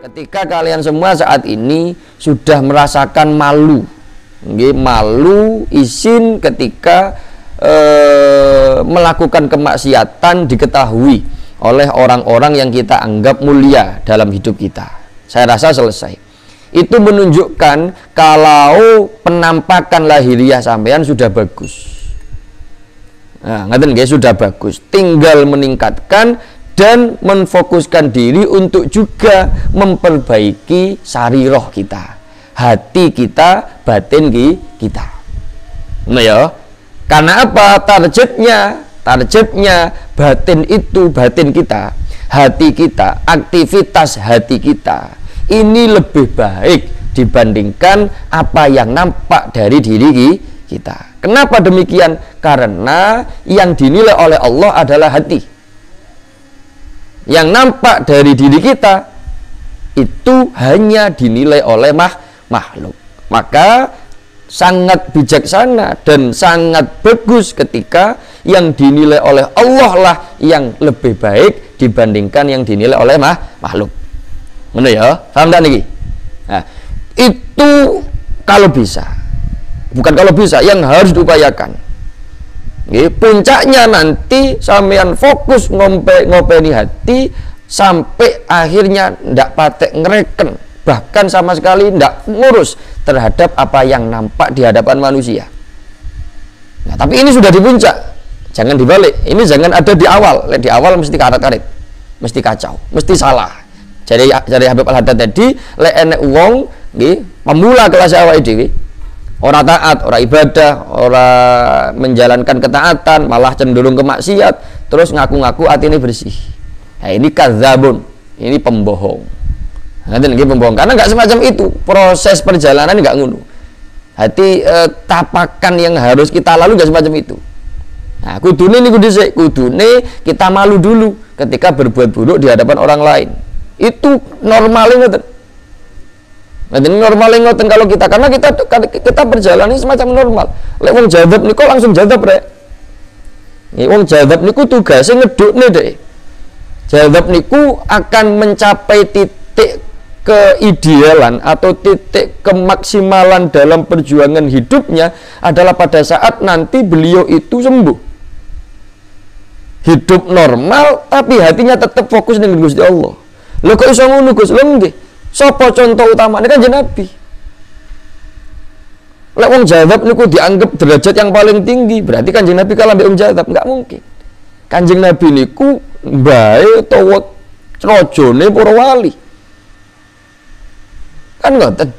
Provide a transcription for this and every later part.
Ketika kalian semua saat ini sudah merasakan malu, malu izin ketika melakukan kemaksiatan diketahui oleh orang-orang yang kita anggap mulia dalam hidup kita, saya rasa selesai. Itu menunjukkan kalau penampakan lahiriah sampean sudah bagus. Nah, ngerti nggih, sudah bagus. Tinggal meningkatkan dan menfokuskan diri untuk juga memperbaiki sariroh kita, hati kita, batin kita. Nah ya, karena apa? Targetnya batin itu, batin kita, hati kita, aktivitas hati kita ini lebih baik dibandingkan apa yang nampak dari diri kita. Kenapa demikian? Karena yang dinilai oleh Allah adalah hati. Yang nampak dari diri kita itu hanya dinilai oleh makhluk. Maka sangat bijaksana dan sangat bagus ketika yang dinilai oleh Allah lah yang lebih baik dibandingkan yang dinilai oleh makhluk. Benar ya? Paham tak niki? Nah, itu kalau bisa. Bukan kalau bisa, yang harus diupayakan. Puncaknya nanti sampean fokus ngopeni hati sampai akhirnya ndak patek ngereken, bahkan sama sekali ndak ngurus terhadap apa yang nampak di hadapan manusia. Nah, tapi ini sudah di puncak, jangan dibalik. Ini jangan ada di awal. Di awal mesti karet-karet, mesti kacau, mesti salah. Jadi Habib Al-Haddad tadi, lek enek wong pemula kelas awake dhewe, ora taat, ora ibadah, ora menjalankan ketaatan, malah cenderung ke maksiat, terus ngaku-ngaku atine bersih. Nah, ini kadzabun, ini pembohong. Nanti lagi pembohong, karena nggak semacam itu. Proses perjalanan nggak ngono. Hati tapakan yang harus kita lalui nggak semacam itu. Nah, kudune niku dhisik, kudune kita malu dulu ketika berbuat buruk di hadapan orang lain. Itu normalnya ngoten. Nah, ini normalnya ngoten kalau kita, karena kita berjalan ini semacam normal. Lek wong jadab niku langsung jadab rek. Wong jadab niku tugasnya ngedukne deh. Jadab niku akan mencapai titik keidealan atau titik kemaksimalan dalam perjuangan hidupnya adalah pada saat nanti beliau itu sembuh. Hidup normal tapi hatinya tetap fokus dengan Gusti Allah. Lho kok iso ngono Gus? Lho nggih. Sapa contoh utamane kan Nabi. Lek wong jadab niku dianggap derajat yang paling tinggi, berarti Kanjeng Nabi kalah mbek wong jadab, enggak mungkin. Kanjeng Nabi niku mbae utawa rajane para wali. Kan ngoten.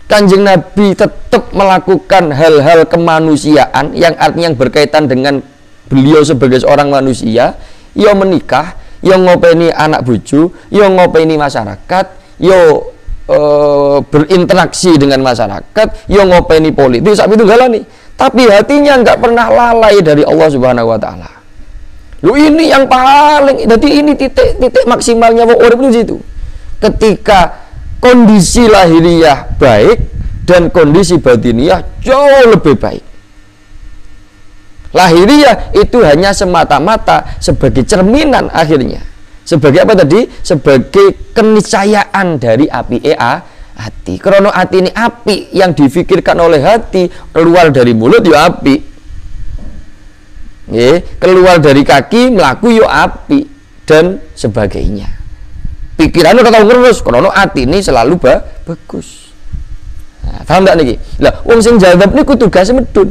Kanjeng Nabi tetap melakukan hal-hal kemanusiaan yang artinya yang berkaitan dengan beliau sebagai seorang manusia, ya menikah, ya ngopeni anak bojo, ya ngopeni masyarakat, ya berinteraksi dengan masyarakat, ya ngopeni politik, sak pitunggalane. Tapi hatinya enggak pernah lalai dari Allah Subhanahu wa taala. Lu ini yang paling, jadi ini titik maksimalnya wong urip di situ. Ketika kondisi lahiriah baik dan kondisi batiniah jauh lebih baik. Lahiriah itu hanya semata-mata sebagai cerminan akhirnya. Sebagai apa tadi? Sebagai keniscayaan dari api hati. Karena hati ini api yang difikirkan oleh hati, keluar dari mulut ya api. Keluar dari kaki melaku ya api dan sebagainya. Pikirannya udah tahu ngerus, karena hati ini selalu bagus. Nah, paham tak niki? Lah, wong sing jadab niku tugasnya medun.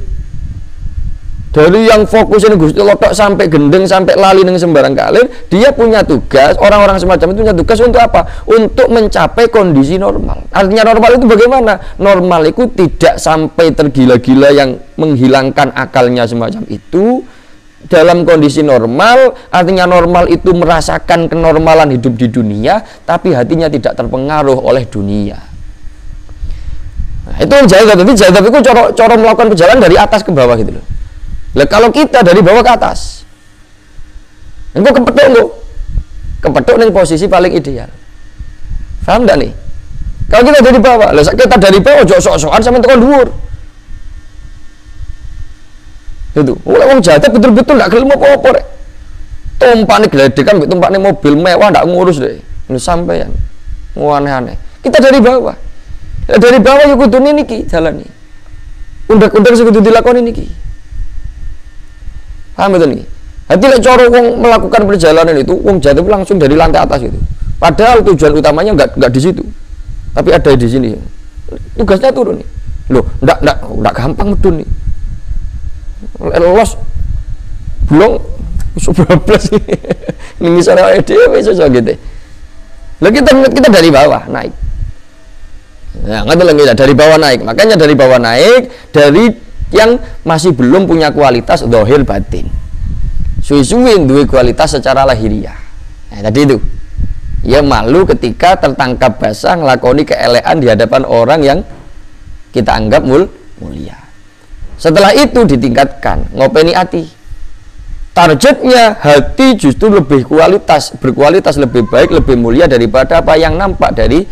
Dari yang fokusin Gusti Allah sampai gendeng, sampai lali dengan sembarang kalir, dia punya tugas, orang-orang semacam itu punya tugas untuk apa? Untuk mencapai kondisi normal. Artinya normal itu bagaimana? Normal itu tidak sampai tergila-gila yang menghilangkan akalnya semacam itu. Dalam kondisi normal, artinya normal itu merasakan kenormalan hidup di dunia, tapi hatinya tidak terpengaruh oleh dunia. Nah, itu yang jadab. Tapi jadab itu cara melakukan perjalanan dari atas ke bawah gitu loh. Lah kalau kita dari bawah ke atas, engko kepethuk ning posisi paling ideal. Paham enggak nih? Kalau kita dari bawah, lah kita dari bawah ojo sok-sokan sampe tekan dhuwur. Itu. Wong jahat betul-betul enggak gelem apa-apa rek. tumpaknya geledekan, tumpaknya mobil mewah ndak ngurus deh. Ini sampean aneh-aneh. Kita dari bawah. Dari bawah yuk kudune niki jalan nih. Undak-undak sing kudu dilakoni niki. Paham betul niki? Hati lek cara wong melakukan perjalanan itu, wong jatuh langsung dari lantai atas itu. Padahal tujuan utamanya enggak di situ. Tapi ada di sini. Tugasnya turun nih. Loh, enggak gampang medun nih. Los belum sebablas ini misalnya dhewe iso gitu. Lah kita dari bawah naik. Nah, nggak lagi dari bawah naik. Makanya dari bawah naik dari yang masih belum punya kualitas zahir batin. Suwi-suwi duwe kualitas secara lahiriah. Nah, tadi itu. Ya malu ketika tertangkap basah ngelakoni keelean di hadapan orang yang kita anggap mulia. Setelah itu ditingkatkan, ngopeni hati. Targetnya hati justru lebih berkualitas lebih baik, lebih mulia daripada apa yang nampak dari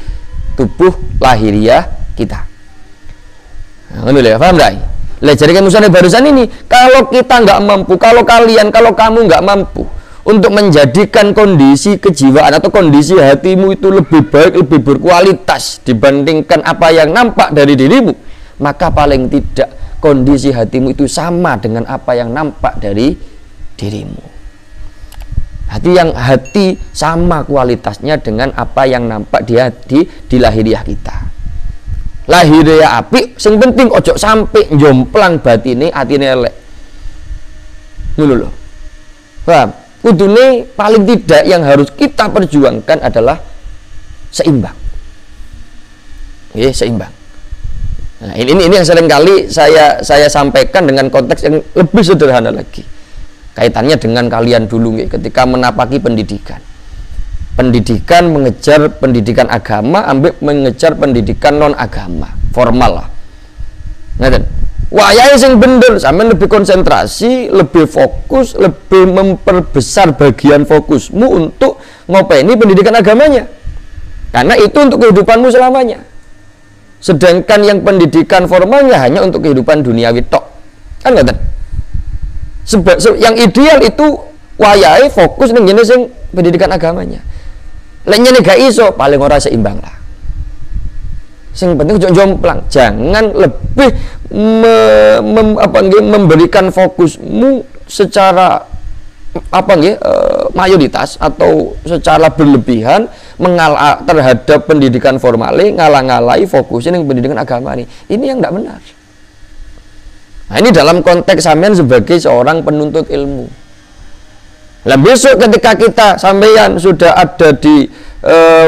tubuh lahiriah kita. Nah, paham enggak? Lah jadi misalnya barusan ini, kalau kita nggak mampu, kalau kamu nggak mampu untuk menjadikan kondisi kejiwaan atau kondisi hatimu itu lebih baik, lebih berkualitas dibandingkan apa yang nampak dari dirimu, maka paling tidak kondisi hatimu itu sama dengan apa yang nampak dari dirimu. Hati sama kualitasnya dengan apa yang nampak di lahiriah kita. Lahiriah apik, sing penting ojo sampai jomplang batine atine elek. Ngono lho. Paham? Kudune paling tidak yang harus kita perjuangkan adalah seimbang. Seimbang. Nah, ini yang sering kali saya sampaikan dengan konteks yang lebih sederhana lagi. Kaitannya dengan kalian dulu ketika menapaki pendidikan. Pendidikan mengejar pendidikan agama, mengejar pendidikan non agama, formal lah. Ngaten. Wayahe sing bener, sampean lebih konsentrasi, lebih fokus, lebih memperbesar bagian fokusmu untuk ngopeni pendidikan agamanya. Karena itu untuk kehidupanmu selamanya. Sedangkan yang pendidikan formalnya hanya untuk kehidupan duniawi tok. Kan ngoten. Yang ideal itu wayahe fokus ning ngene sing pendidikan agamanya. Lek nyene gak iso, paling ora seimbang lah. Sing penting jomplang, jangan lebih memberikan fokusmu secara mayoritas atau secara berlebihan terhadap pendidikan formale, ngalang-ngalai fokusnya yang pendidikan agama ini. Ini yang tidak benar. Nah, ini dalam konteks sampean sebagai seorang penuntut ilmu. Lah besok ketika kita sampean sudah ada di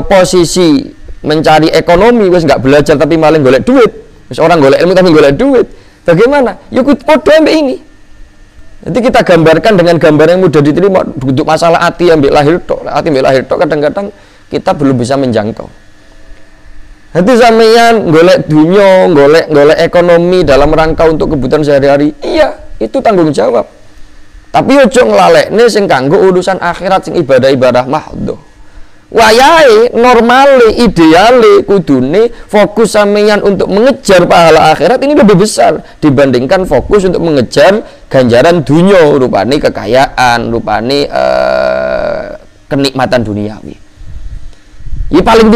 posisi mencari ekonomi, wis nggak belajar tapi malah golek duit, wis orang golek ilmu tapi golek duit, bagaimana? Yuk podo ambek ini. Nanti kita gambarkan dengan gambar yang mudah diterima. Untuk masalah hati ambek lahir tok, kadang-kadang kita belum bisa menjangkau. Nanti sampeyan golek dunia, golek ekonomi dalam rangka untuk kebutuhan sehari-hari, iya, itu tanggung jawab. Tapi ojo nglalekne sing kanggo urusan akhirat, sing ibadah-ibadah mahdhah. Wayahe normale ideale kudune fokus sampeyan untuk mengejar pahala akhirat ini lebih besar dibandingkan fokus untuk mengejar ganjaran dunia, rupane kekayaan, rupane kenikmatan duniawi. Ya paling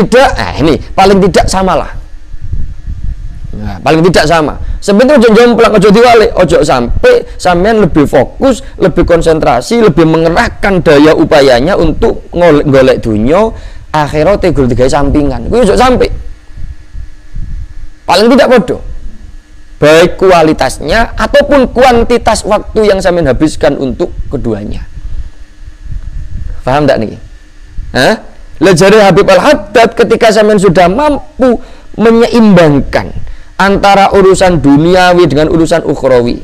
tidak samalah. Nah, paling tidak sama. Sebenarnya ojo jomplang, ojo diwalik, ojo sampai sampean lebih fokus, lebih konsentrasi, lebih mengerahkan daya upayanya untuk golek dunia, akhirat tegul digawe sampingan. Kuwi ojo sampai. Paling tidak bodoh. Baik kualitasnya ataupun kuantitas waktu yang sampean habiskan untuk keduanya. Paham tak nih? Hah? Lejare Habib Al-Haddad ketika sampean sudah mampu menyeimbangkan antara urusan duniawi dengan urusan ukhrawi,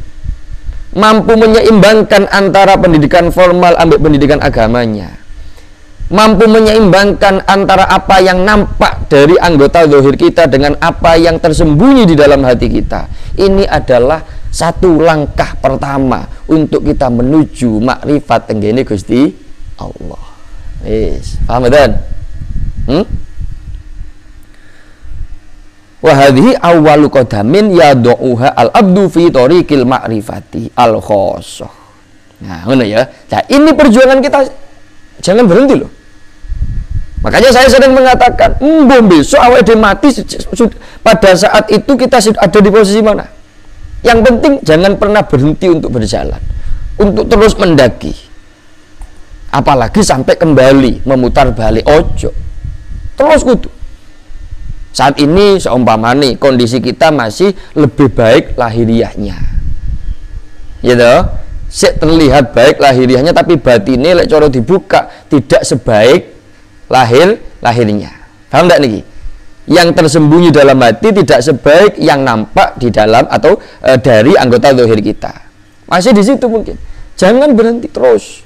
mampu menyeimbangkan antara pendidikan formal ambil pendidikan agamanya, mampu menyeimbangkan antara apa yang nampak dari anggota zahir kita dengan apa yang tersembunyi di dalam hati kita. Ini adalah satu langkah pertama untuk kita menuju makrifat tenggene Gusti Allah. Paham dan? Wa hadhihi awwalu qadamin yad'uha al-abdu fi tariqil ma'rifati al-khassah. Nah, ngono ya. Nah, ini perjuangan kita, jangan berhenti loh. Makanya saya sering mengatakan, besok awal dia mati, pada saat itu kita ada di posisi mana? Yang penting jangan pernah berhenti untuk berjalan, untuk terus mendaki. Apalagi sampai kembali, memutar balik, ojo. Terus kudu. Saat ini seumpama nih, kondisi kita masih lebih baik lahiriahnya. Gitu. Terlihat baik lahiriahnya, tapi batinnya lek coro dibuka tidak sebaik lahirnya. Paham enggak niki? Yang tersembunyi dalam hati tidak sebaik yang nampak di dalam atau dari anggota zahir kita. Masih di situ mungkin. Jangan berhenti terus.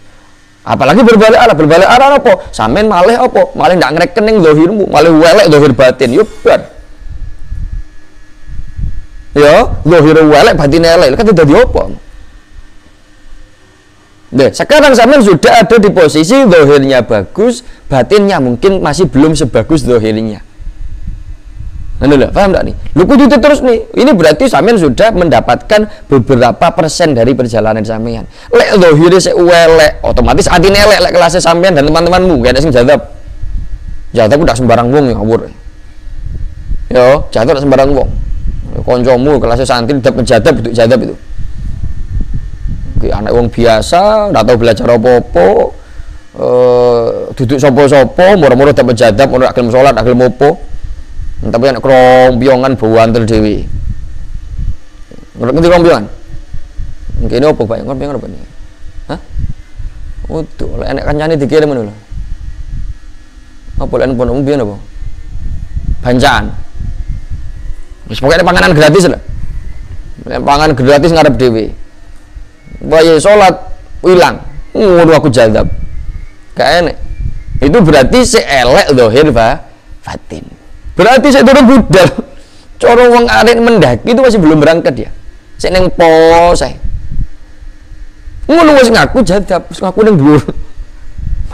Apalagi berbalik arah apa? Sampean malih apa? Malih ndak ngreken ning zahirmu, malih welek zahir batin. Yo bar. Yo, zahir welek batin elek. Kan dadi apa? Nah, sekarang sampean sudah ada di posisi zahirnya bagus, batinnya mungkin masih belum sebagus zahirnya. Paham enggak nih? Lu kudu terus nih. Ini berarti sampean sudah mendapatkan beberapa persen dari perjalanan sampean. Lek zahire sik elek, otomatis atine elek lek kelas sampean dan teman-temanmu gak ada sing jadab. Jadab udah sembarang wong ya ngawur. Yo, jadab sembarang wong. Kancamu kelas santri dapat jadab untuk jadab itu. Anak wong biasa, nggak tahu belajar apa-apa, duduk sopo-sopo, murah-murah dapat jadab, murah akhir sholat, akhir mopo, tapi anak krompiongan bau antar dewi. Ngerti krompiongan? Mungkin ini apa pak? Krompiongan apa nih? Hah? Tuh, anak kancane dikirim dulu. Apa lain pun umbian apa? Bancaan. Pokoknya panganan gratis lah. Panganan gratis ngarep dewi. Bayi sholat hilang, aku jadab, gak enak. Itu berarti seelek zahir batin. Berarti saya turun budal. Coro wong arek mendaki itu masih belum berangkat ya. Saya neng pos saya. Ngono wis ngaku jadab, wis ngaku ning dhuwur.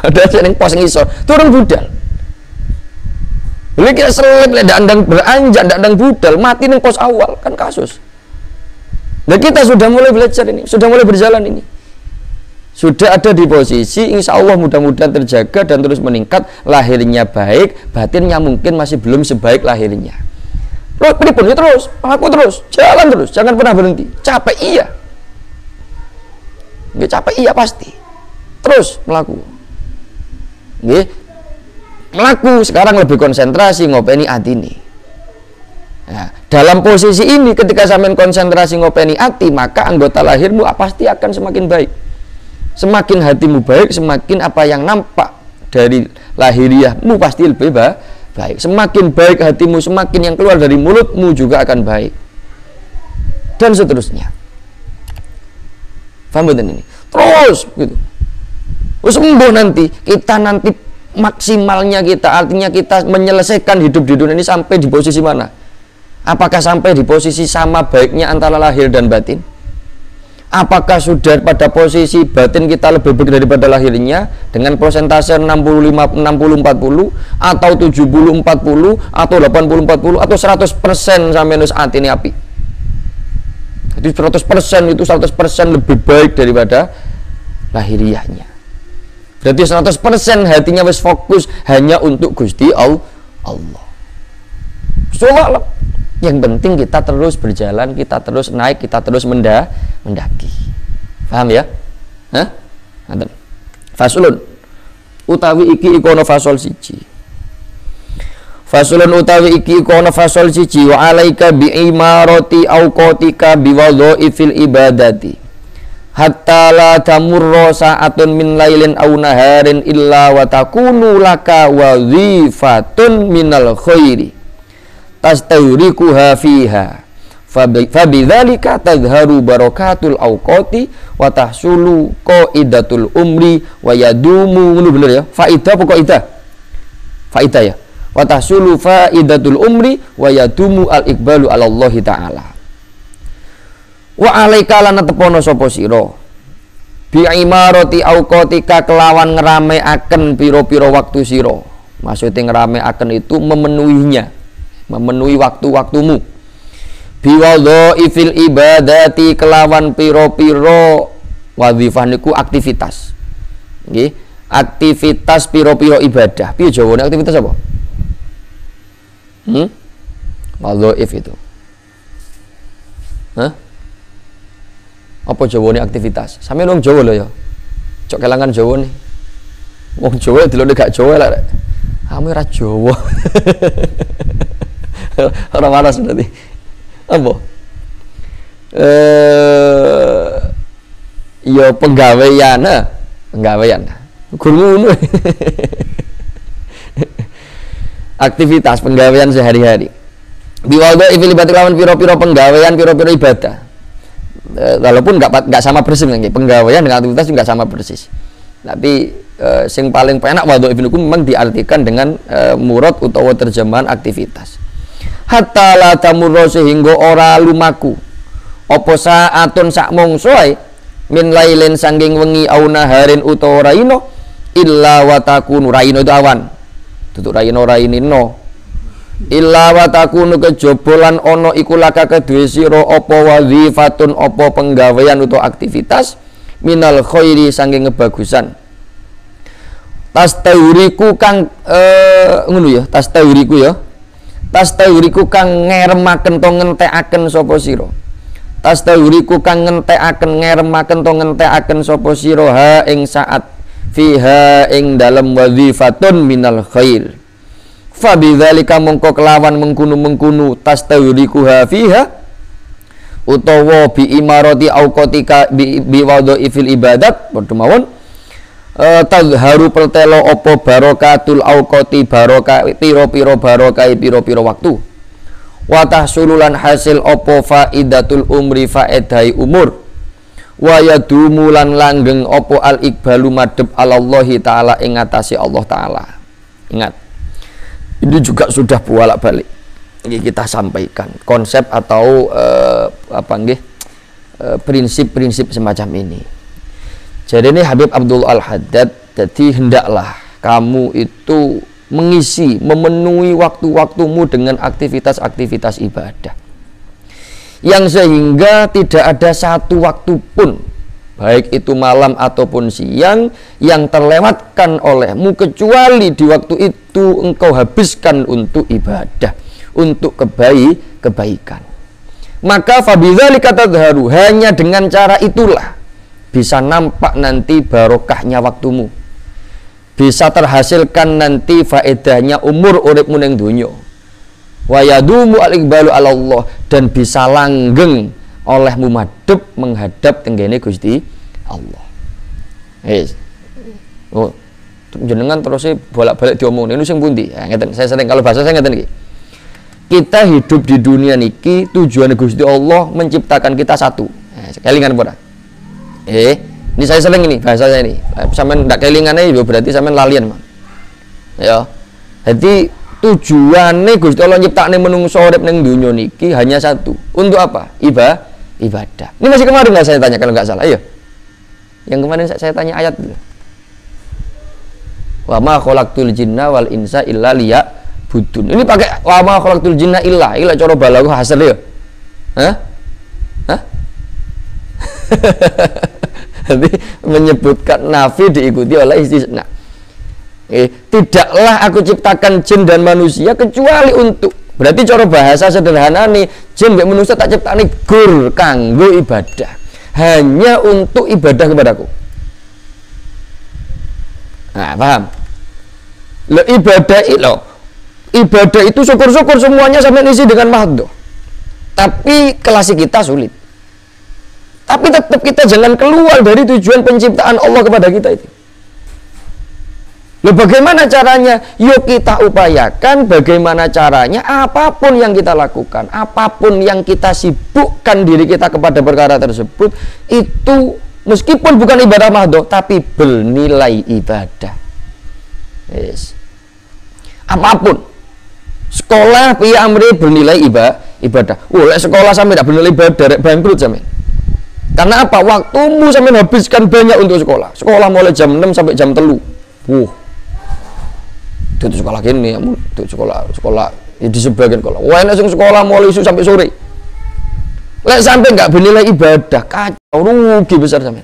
Padahal saya neng pos ngisor, turun budal. Lha kira selip lek ndang beranjak ndang budal, mati ning pos awal kan kasus. Nah kita sudah mulai belajar ini, sudah mulai berjalan ini, sudah ada di posisi insya Allah mudah-mudahan terjaga dan terus meningkat, lahirnya baik, batinnya mungkin masih belum sebaik lahirnya. Loh, pripun ya terus, aku terus, jalan terus, jangan pernah berhenti. Capek iya, nggak capek iya pasti, terus melaku, nggih, melaku sekarang lebih konsentrasi ngopeni hati ini. Nah, dalam posisi ini ketika sampean konsentrasi ngopeni hati, maka anggota lahirmu pasti akan semakin baik. Semakin hatimu baik, semakin apa yang nampak dari lahiriahmu pasti lebih baik. Semakin baik hatimu, semakin yang keluar dari mulutmu juga akan baik. Dan seterusnya. Paham betul ini? Terus gitu. Sembuh nanti, kita nanti maksimalnya kita, artinya kita menyelesaikan hidup di dunia ini sampai di posisi mana? Apakah sampai di posisi sama baiknya antara lahir dan batin? Apakah sudah pada posisi batin kita lebih baik daripada lahirnya dengan persentase 65-60-40 atau 70-40 atau 80-40 atau 100% sampai saat ini api? Jadi 100% itu 100% lebih baik daripada lahiriahnya. Berarti 100% hatinya wis fokus hanya untuk Gusti Allah. Soalnya yang penting kita terus berjalan, kita terus naik, kita terus mendaki. Paham ya? Hah? Fasulun utawi iki ikono fasol siji. Fasulun utawi iki ikono fasol siji wa alaika bi imarati auqatika bi wadhaifil ibadati. Hatta la tamurra sa'atun min lailin aw naharin illa wa takunu laka wazifatun minal khairi tastawrikuha fiha fabidzalika tadhharu barakatul awqati wa tahsulu qaidatul umri wa yadumu. Bener ya, faidah apa qaidah? Faidah ya. Wa tahsulu faidatul umri wa yadumu al iqbalu ala Allah taala. Wa alaika lan tepono sapa sira bi imarati awqatika kelawan ngerameaken pira-pira waktu sira. Maksudnya ngerameaken itu memenuhinya, memenuhi waktu-waktumu. Biwadhaifil ibadati kelawan piro-piro Wadhifah niku aktivitas. Nggih. Aktivitas piro-piro ibadah. Piye jawane aktivitas apa? Wadhaif itu. Hah? Apa jawane aktivitas? Sampeyan wong Jawa lho ya. Cok kelangan Jawa nih. Wong Jawa delok gak Jawa lek. Ame ra Jawa. Ora waras berarti. Apa? Ya penggawaian, penggawaian. Guru aktivitas penggawaian sehari-hari. Biwaldo ifil ibadah lawan piro-piro penggawaian, piro-piro ibadah. Walaupun nggak sama persis nggih, penggawaian dengan aktivitas nggak sama persis. Tapi sing paling penak wadho ifil hukum memang diartikan dengan murad utawa terjemahan aktivitas. Hatta la tamurra sehingga ora lumaku. Apa saatun sak mongsoe min lailin sanging wengi au naharin utawa raino illa wa takunu raino itu awan. Tutuk raino rainino. Illa wa takunu kejobolan ono iku laka kedue sira apa wadhifatun apa penggawean utawa aktivitas minal khairi sanging kebagusan. Tastahuriku kang ngono ya, tastahuriku ya. Tastahuriku kang ngeremaken to ngentekaken sapa sira. Tastahuriku kang ngentekaken ngeremaken to ngentekaken sapa sira ha ing saat fiha ing dalem wadhifatun minal khair. Fa bidzalika mongko kelawan mengkunu tastahuriku ha fiha utawa bi imarati auqatika bi wadhaifil ibadat padha mawon. Tazharu pertelo opo barokatul auqati barokah piro-piro barokai piro-piro waktu watah sululan hasil opo faidatul umri faedai umur wayadumulan langgeng opo al ikbalu madhep alallahi ta'ala ingatasi Allah ta'ala. Ingat, ini juga sudah bolak-balik kita sampaikan konsep atau prinsip-prinsip semacam ini. Jadi ini Habib Abdul Al-Haddad, jadi hendaklah kamu itu mengisi, memenuhi waktu-waktumu dengan aktivitas-aktivitas ibadah. Yang sehingga tidak ada satu waktu pun, baik itu malam ataupun siang, yang terlewatkan olehmu kecuali di waktu itu engkau habiskan untuk ibadah, untuk kebaikan. Maka fabidzalika tadharu, hanya dengan cara itulah bisa nampak nanti barokahnya waktumu, bisa terhasilkan nanti faedahnya umur uripmu ning donya, wa yadumu al-iqbalu ala Allah, dan bisa langgeng olehmu madhep menghadap tenggene Gusti Allah. Oh, jenengan terus bolak-balik diomongin ini sing pundi? Ya, ngeten, saya sering kalau bahasa saya ngeten iki. Kita hidup di dunia niki tujuan Gusti Allah menciptakan kita satu. Kelingan ora? Ini saya sering ini bahasa saya ini. Sampean ndak kelingane ya berarti sampean lalian, Mang. Ya. Jadi tujuane Gusti Allah nyiptakne menungso urip ning donya niki hanya satu. Untuk apa? Ibadah. Ini masih kemarin nggak saya tanya kalau nggak salah. Ayo. Yang kemarin saya tanya ayat itu. Wa ma khalaqtul jinna wal insa illa liya'budun. Ini pakai wa ma khalaqtul jinna illa cara balaghah hasil ya. Hah? Jadi menyebutkan nafi diikuti oleh istisna. Tidaklah aku ciptakan jin dan manusia kecuali untuk, berarti cara bahasa sederhana nih, jin dan manusia tak ciptakane gur kanggo ibadah, hanya untuk ibadah kepadaku. Nah, paham? Ibadah itu syukur-syukur semuanya sampai isi dengan mahdoh. Tapi kelas kita sulit. Tapi tetap kita jangan keluar dari tujuan penciptaan Allah kepada kita itu. Loh, bagaimana caranya? Yuk kita upayakan bagaimana caranya, apapun yang kita lakukan, apapun yang kita sibukkan diri kita kepada perkara tersebut, itu meskipun bukan ibadah mahdoh, tapi bernilai ibadah. Yes. Apapun. Sekolah piye amri bernilai ibadah. Sekolah sampai tidak bernilai ibadah, bangkrut sampai. Karena apa? Waktumu sampai habiskan banyak untuk sekolah. Sekolah mulai jam 6 sampai jam 3. Itu sekolah gini, itu sekolah ya di sebagian sekolah. Wah, ini sekolah mulai isu sampai sore. Lek sampai nggak bernilai ibadah, kacau, rugi besar sampai.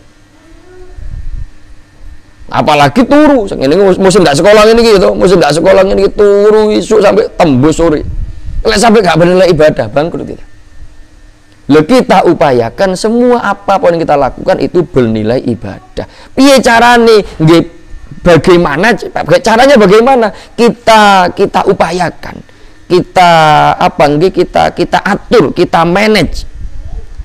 Apalagi turu, ini musim nggak sekolah ini gitu, musim nggak sekolah ini turu isu sampai tembus sore. Kalau sampai nggak bernilai ibadah, bangkrut kita. Lalu kita upayakan semua apapun yang kita lakukan itu bernilai ibadah. Piye carane, bagaimana caranya, bagaimana kita upayakan, kita atur, kita manage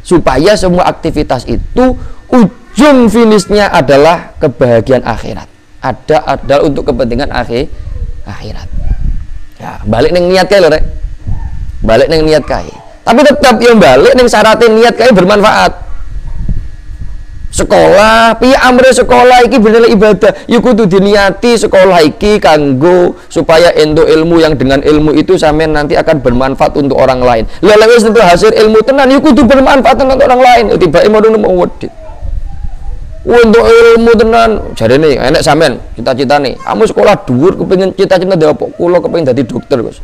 supaya semua aktivitas itu ujung finishnya adalah kebahagiaan akhirat. Adalah untuk kepentingan akhirat. Ya, balik neng niat kae lho rek. Balik neng niat kae. Tapi tetap yang balik neng syaratnya niat kae bermanfaat. Sekolah, piye amre sekolah iki bernilai ibadah. Ya kudu diniati sekolah iki kanggo supaya entuk ilmu yang dengan ilmu itu sampean nanti akan bermanfaat untuk orang lain. Lah lek wis entuk hasil ilmu tenan ya kudu bermanfaat untuk orang lain. Tibake mau wedhit. Untuk ilmu tenan jarene enek sampean cita-citane kamu sekolah dhuwur kepengin cita-cita dadi apa? Kula kepengin dadi dokter, Gus.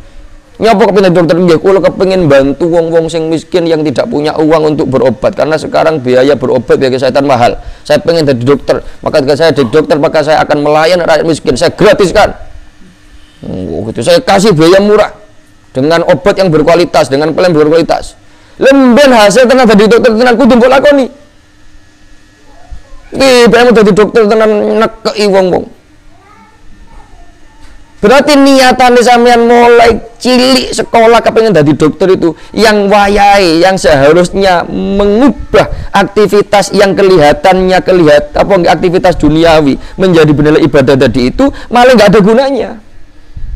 Nyapa kepengin dadi dokter? Nggih, kula kepengin bantu wong-wong sing miskin yang tidak punya uang untuk berobat karena sekarang biaya berobat biaya kesehatan mahal. Saya pengen jadi dokter, maka ketika saya jadi dokter maka saya akan melayani rakyat miskin, saya gratiskan. Gitu. Saya kasih biaya murah dengan obat yang berkualitas, dengan pelayanan berkualitas. Lemben hasil tenan dadi dokter tenan kudu mbok lakoni. Pengen jadi dokter tenan nekei wong-wong. Berarti niatan sampean mulai cilik sekolah kepengen jadi dokter itu yang wayai, yang seharusnya mengubah aktivitas yang kelihatannya aktivitas duniawi menjadi bernilai ibadah tadi itu malah nggak ada gunanya.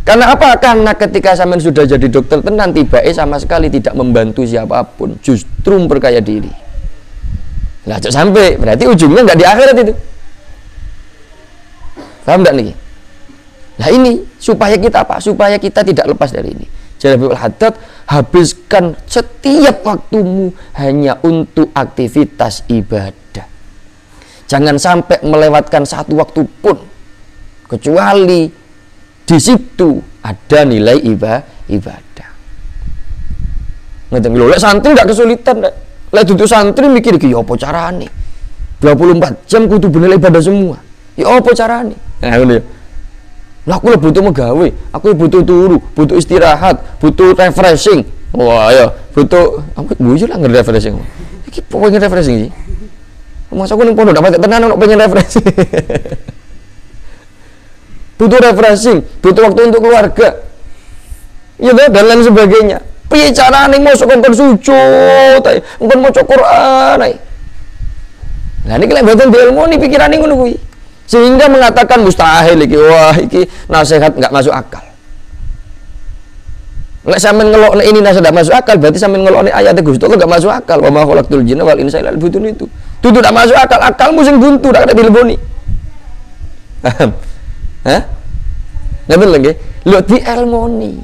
Karena apa? Karena ketika sampean sudah jadi dokter tenan tiba-tiba sama sekali tidak membantu siapapun, justru memperkaya diri. Nah, sampai berarti ujungnya nggak di akhirat itu. Paham nggak nih? Nah ini supaya kita apa? Supaya kita tidak lepas dari ini. Jalabul Haddad, habiskan setiap waktumu hanya untuk aktivitas ibadah. Jangan sampai melewatkan satu waktu pun kecuali di situ ada nilai ibadah. Ngerti lho, lek santri nggak kesulitan, lek dudu santri mikir iki ya apa carane? 24 jam kudu bernilai ibadah semua. Ya apa carane? Nah ngono ya. Lah aku butuh megawe, aku butuh turu, butuh istirahat, butuh refreshing. Wah ya, butuh aku guyu lah ngerti refreshing. Iki pengen refreshing sih. Masa aku ning pondok dapat tenan ono pengen refreshing. Butuh refreshing, butuh waktu untuk keluarga. Ya dan lain sebagainya. Piye carane mosok kon sujud, kon maca Quran ae. Lah niki lek mboten diilmoni pikirane ngono kuwi. Sehingga mengatakan mustahil iki, wah iki nasihat nggak masuk akal. Lek sampean ngelokne ini nasihat nggak masuk akal, berarti sampean ngelokne ayat Gusti Allah nggak masuk akal. Wa ma khalaqtul jinna wal insa illa liya'budun itu. Dudu nggak masuk akal, akalmu sing buntu ndak ada dileboni. Paham? Hah? Ngerti lho nggih? Lho diilmoni.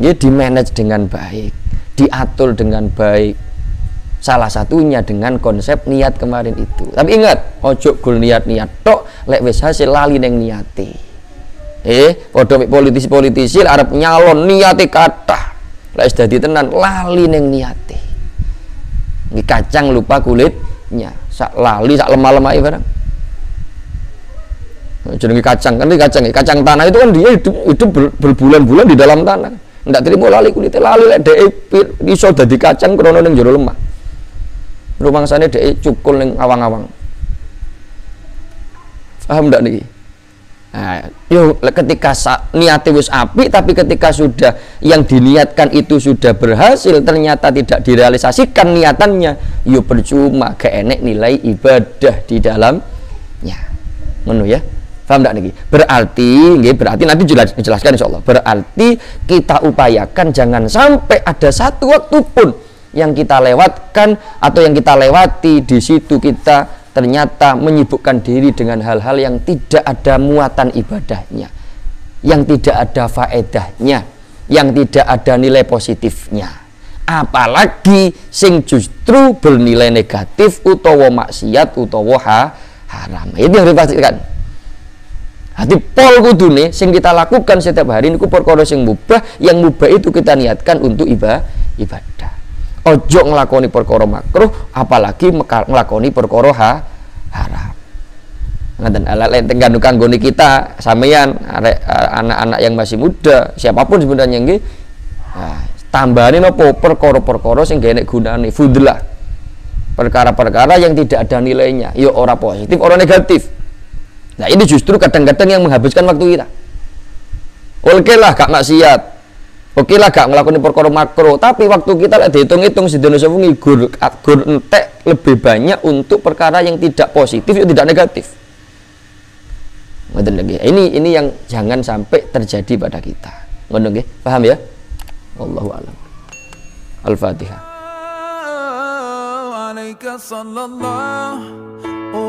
Nggih di-manage dengan baik, diatur dengan baik. Salah satunya dengan konsep niat kemarin itu. Tapi ingat, ojo gul niat-niat tok, lek wis hasil lali neng niate. Padha politisi-politisi arep nyalon niate kathah. Lek wis dadi tenan lali neng niate. Nggih kacang lupa kulitnya, sak lali sak lemah-lemah barang. Jenenge kacang, kan kacang tanah itu kan dia hidup berbulan-bulan di dalam tanah. Ndak terima lali kulitnya, lali lek dhek iso dadi kacang krono ning jero lemah. Rumangsane dhek cukul ning awang-awang. Paham ndak niki? Nah, yo ketika niate wis apik tapi ketika sudah yang diniatkan itu sudah berhasil ternyata tidak direalisasikan niatannya, yo percuma, gak enek nilai ibadah di dalamnya. Ngono ya. Paham ndak niki? Berarti nanti jelaskan insyaallah. Berarti kita upayakan jangan sampai ada satu waktu pun yang kita lewatkan atau yang kita lewati di situ kita ternyata menyibukkan diri dengan hal-hal yang tidak ada muatan ibadahnya, yang tidak ada faedahnya, yang tidak ada nilai positifnya, apalagi sing justru bernilai negatif utawa maksiat utawa haram. Itu yang dipastikan. Hati pol kudune sing kita lakukan setiap hari niku perkara sing mubah, yang mubah itu kita niatkan untuk ibadah. Ojo nglakoni perkara makruh apalagi nglakoni perkara haram. Ngaten ala tenggan kanggone kita sampeyan anak-anak yang masih muda, siapapun sebenarnya nggih. Nah, tambahane napa perkara-perkara sing gak enek gunane, fudlah. Perkara-perkara yang tidak ada nilainya, ya ora positif, ora negatif. Nah, ini justru kadang-kadang yang menghabiskan waktu kita. Oke lah gak maksiat. Oke lah gak ngelakuin perkara makro, tapi waktu kita lek dihitung-hitung sedina sewengi gur entek lebih banyak untuk perkara yang tidak positif, ya tidak negatif. Ini yang jangan sampai terjadi pada kita. Ngono nggih, paham ya? Wallahu a'lam. Al-Fatihah. Alaika sallallahu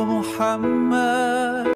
Muhammad.